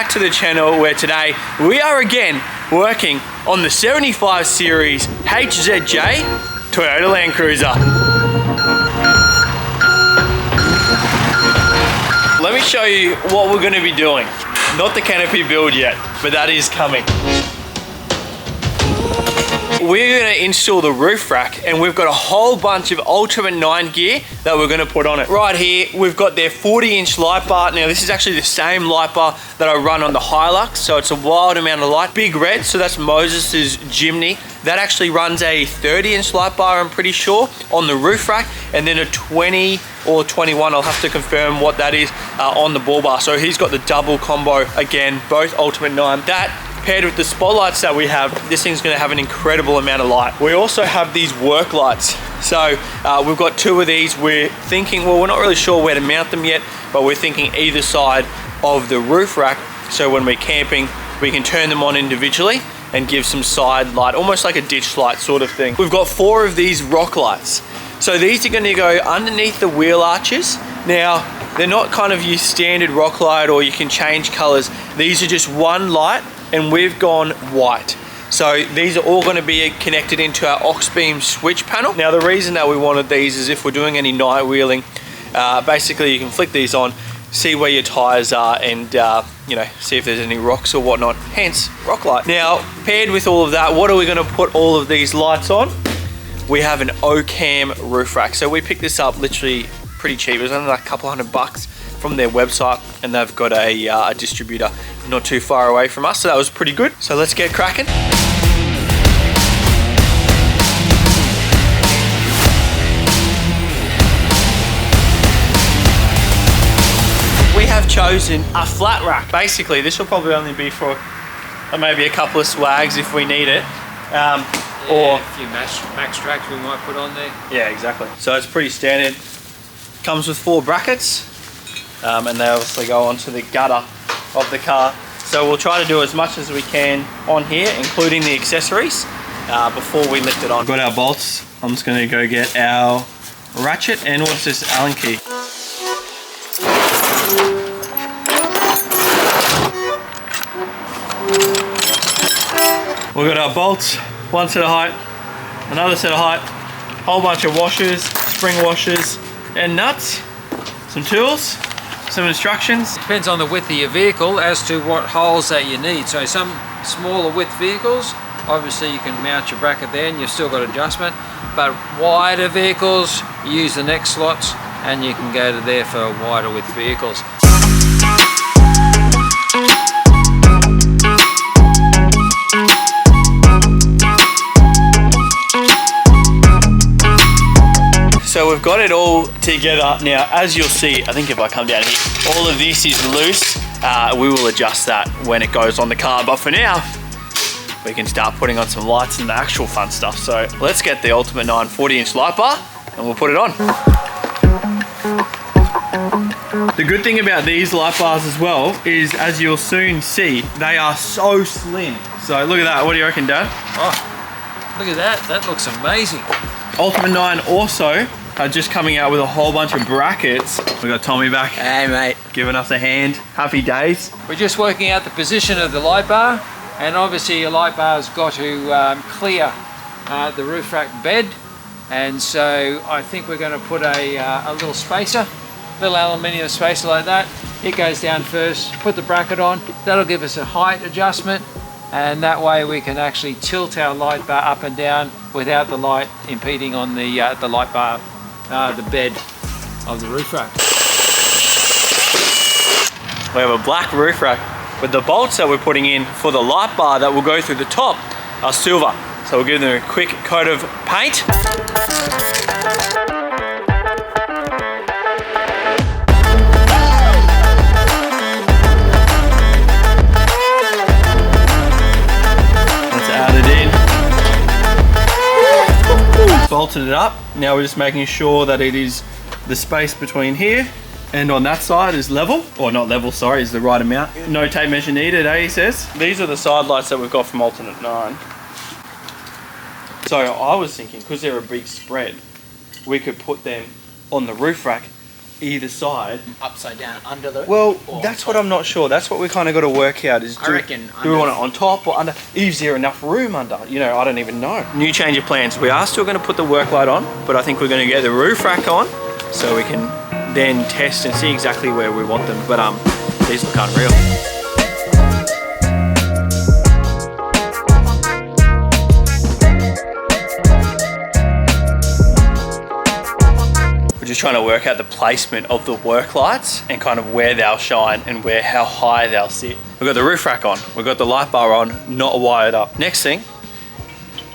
back to the channel where today we are again working on the 75 series HZJ Toyota Landcruiser. Let me show you what we're going to be doing. Not the canopy build yet, but that is coming. We're going to install the roof rack, and we've got a whole bunch of Ultimate 9 gear that we're going to put on it. Right here, we've got their 40-inch light bar. Now, this is actually the same light bar that I run on the Hilux, so it's a wild amount of light. Big red, so that's Moses's Jimny. That actually runs a 30-inch light bar, I'm pretty sure, on the roof rack, and then a 20 or 21, I'll have to confirm what that is, on the ball bar. So he's got the double combo again, both Ultimate 9. That paired with the spotlights that we have, this thing's going to have an incredible amount of light. We also have these work lights. So we've got two of these. We're thinking, well, we're not really sure where to mount them yet, but we're thinking either side of the roof rack. So when we're camping, we can turn them on individually and give some side light, almost like a ditch light sort of thing. We've got 4 of these rock lights. So these are going to go underneath the wheel arches. Now, they're not kind of your standard rock light or you can change colors. These are just one light, and we've gone white. So these are all going to be connected into our aux beam switch panel. Now, the reason that we wanted these is if we're doing any night wheeling, basically you can flick these on, see where your tires are, and you know, see if there's any rocks or whatnot, hence rock light. Now, paired with all of that, what are we going to put all of these lights on? We have an O-Cam roof rack. So we picked this up literally pretty cheap. It was only like a couple $100 from their website, and they've got a distributor not too far away from us, so that was pretty good. So let's get cracking. We have chosen a flat rack. Basically, this will probably only be for maybe a couple of swags if we need it. Or a few max tracks we might put on there. Yeah, exactly. So it's pretty standard. Comes with 4 brackets, and they obviously go onto the gutter of the car. So we'll try to do as much as we can on here, including the accessories, before we lift it on. We've got our bolts. I'm just going to go get our ratchet and what's this, Allen key. We've got our bolts, one set of height, another set of height, whole bunch of washers, spring washers, and nuts, some tools, some instructions. Depends on the width of your vehicle as to what holes that you need. So some smaller width vehicles, obviously you can mount your bracket there and you've still got adjustment, but wider vehicles, you use the neck slots and you can go to there for wider width vehicles. So we've got it all together. Now, as you'll see, I think if I come down here, all of this is loose. We will adjust that when it goes on the car. But for now, we can start putting on some lights and the actual fun stuff. So let's get the Ultimate 9 40-inch light bar and we'll put it on. The good thing about these light bars as well is, as you'll soon see, they are so slim. So look at that. What do you reckon, Dad? Oh, look at that. That looks amazing. Ultimate 9 also are just coming out with a whole bunch of brackets. We got Tommy back. Hey mate. Giving us a hand. Happy days. We're just working out the position of the light bar, and obviously your light bar's got to clear the roof rack bed, and so I think we're going to put a little spacer, little aluminium spacer like that. It goes down first, put the bracket on, that'll give us a height adjustment, and that way we can actually tilt our light bar up and down without the light impeding on the light bar, the bed of the roof rack. We have a black roof rack, but the bolts that we're putting in for the light bar that will go through the top are silver. So we'll give them a quick coat of paint. Bolted it up. Now we're just making sure that it is the space between here and on that side is level, or not level, sorry, is the right amount. No tape measure needed, he says. These are the side lights that we've got from Ultimate 9. So I was thinking, because they're a big spread, we could put them on the roof rack either side. Upside down under the... Well, that's what I'm not sure. That's what we kind of got to work out is I reckon do we want it on top or under? Is there enough room under? You know, I don't even know. New change of plans. We are still going to put the work light on, but I think we're going to get the roof rack on so we can then test and see exactly where we want them. But these look unreal. Just trying to work out the placement of the work lights and kind of where they'll shine and how high they'll sit. We've got the roof rack on, we've got the light bar on, not wired up. Next thing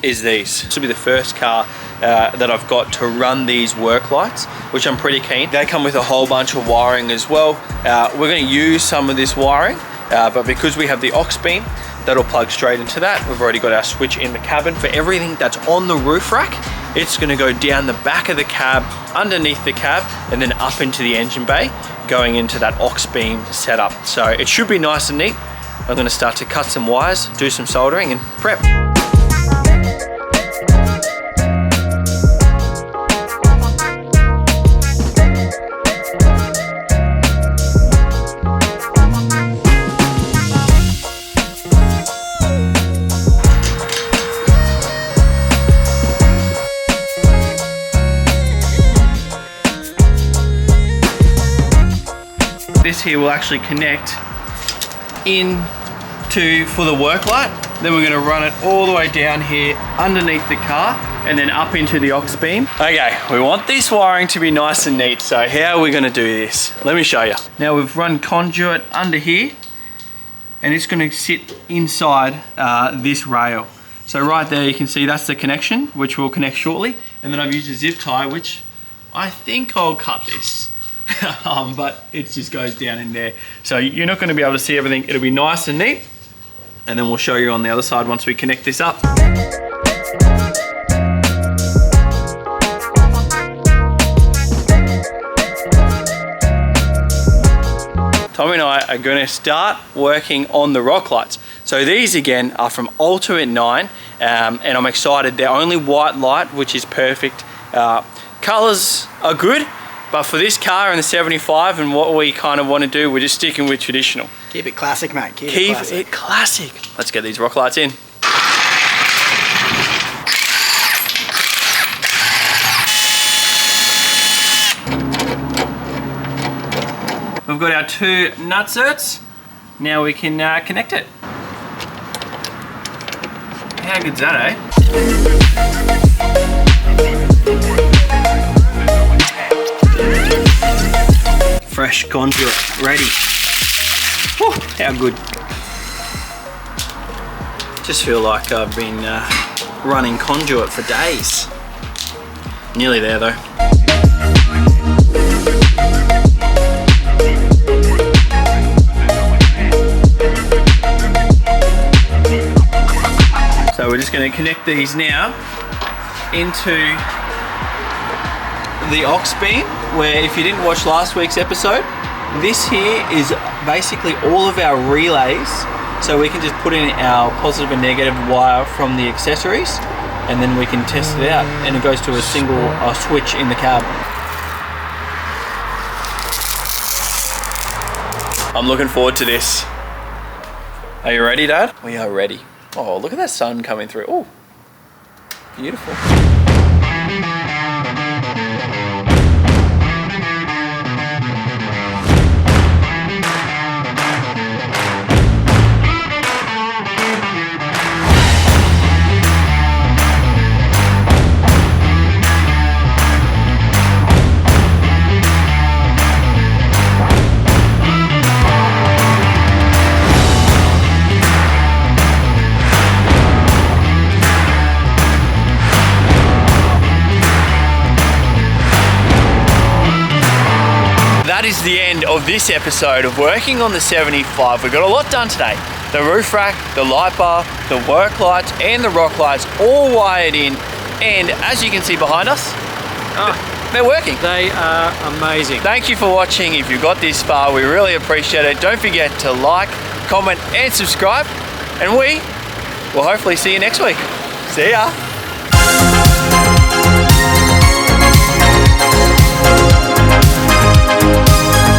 is these. This will be the first car that I've got to run these work lights, which I'm pretty keen. They come with a whole bunch of wiring as well. We're going to use some of this wiring, but because we have the aux beam, that'll plug straight into that. We've already got our switch in the cabin. For everything that's on the roof rack, it's going to go down the back of the cab, underneath the cab, and then up into the engine bay, going into that aux beam setup. So it should be nice and neat. I'm going to start to cut some wires, do some soldering, and prep. This here will actually connect for the work light. Then we're going to run it all the way down here underneath the car and then up into the aux beam. Okay, we want this wiring to be nice and neat. So how are we going to do this? Let me show you. Now we've run conduit under here and it's going to sit inside this rail. So right there you can see that's the connection, which will connect shortly. And then I've used a zip tie, which I think I'll cut this. But it just goes down in there. So you're not going to be able to see everything. It'll be nice and neat. And then we'll show you on the other side once we connect this up. Tommy and I are going to start working on the rock lights. So these again are from Ultimate 9 and I'm excited. They're only white light, which is perfect. Colors are good. But for this car and the 75 and what we kind of want to do, we're just sticking with traditional. Keep it classic, mate. Keep it classic. Let's get these rock lights in. We've got our 2 nutserts. Now we can connect it. How good's that, eh? Fresh conduit ready. Whew, how good. Just feel like I've been running conduit for days. Nearly there though. So we're just going to connect these now into the aux beam, where if you didn't watch last week's episode, this here is basically all of our relays. So we can just put in our positive and negative wire from the accessories and then we can test it out and it goes to a single switch in the cab. I'm looking forward to this. Are you ready, Dad? We are ready. Oh, look at that sun coming through. Oh, beautiful. That is the end of this episode of working on the 75. We got a lot done today. The roof rack, the light bar, the work lights and the rock lights all wired in. And as you can see behind us, they're working. They are amazing. Thank you for watching. If you got this far, we really appreciate it. Don't forget to like, comment and subscribe. And we will hopefully see you next week. See ya.